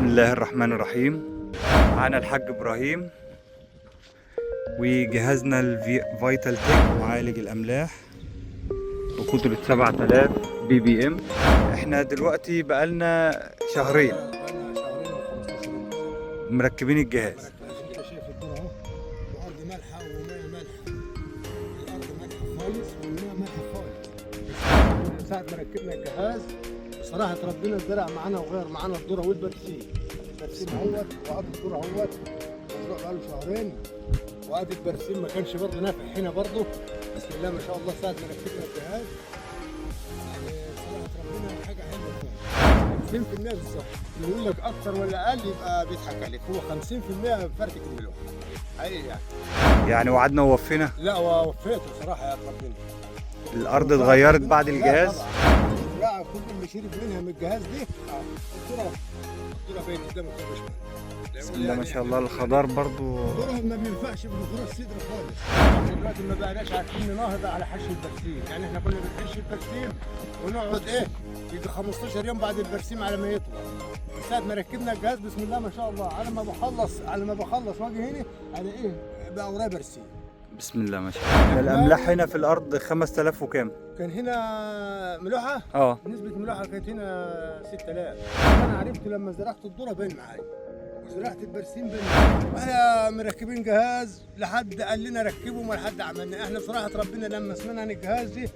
بسم الله الرحمن الرحيم. معانا الحاج ابراهيم وجهازنا الفيتال تك معالج الاملاح بقدرة 7000 بي بي ام. احنا دلوقتي بقالنا شهرين مركبين الجهاز. انت شايف الدور اهو، الارض مالحه وماء مالحه، الارض مالحه خالص والماء مالحه خالص. من ساعه ما ركبنا الجهاز بصراحه ربنا زرع معانا وغير معانا الذره والبرسيم. البرسيم اهوت وادي الذره اهوت مزروع بقاله شهرين، وادي البرسيم ما كانش برضه نافع هنا برضه. بسم الله ما شاء الله ساعه ما ركبنا الجهاز يعني بصراحه ربنا حاجه حلوه فيها. 50% بالظبط، اللي يقول لك اكتر ولا اقل يبقى بيضحك عليك. هو 50% فرتك الملوحه حقيقي يعني وعدنا ووفينا. لا ووفيته صراحه يا ربنا. الارض اتغيرت بعد الجهاز. لا كل اللي شرب منها من الجهاز دي الذره باين قدامك يا باشمهندس. بسم الله ما شاء الله. الخضار برضو الذره ما بينفعش بالذره الصدر خالص. دلوقتي ما بقناش عارفين ننهض على حش البرسيم، يعني احنا كنا بنحش البرسيم ونقعد يجي 15 يوم بعد البرسيم على ما يطلع. من ساعه ما ركبنا الجهاز بسم الله ما شاء الله على ما بخلص واجي هنا على بقى ورايا برسيم. بسم الله ما شاء الله. الاملاح هنا في الارض 5000 وكام؟ كان هنا ملوحه؟ نسبة ملوحه كانت هنا 6000. انا عرفت لما زرعت الذره باين معايا وزرعت البرسيم باين معايا. واحنا مركبين جهاز لحد قال لنا ركبوا ما لحد عملنا. احنا بصراحه ربنا لما سمعنا عن الجهاز دي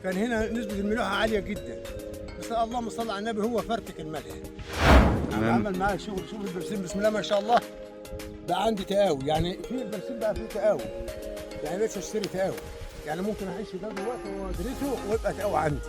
كان هنا نسبة الملوحه عاليه جدا. بس اللهم صل على النبي هو فرتك الملح. عمل معايا شغل البرسيم بسم الله ما شاء الله. بقى عندي تقاوي، يعني في البرسيم بقى فيه تقاوي، يعني بقيت اشتري تقاوي، يعني ممكن اعيش ده دلوقتي وادرسه ويبقى تقاوي عندي.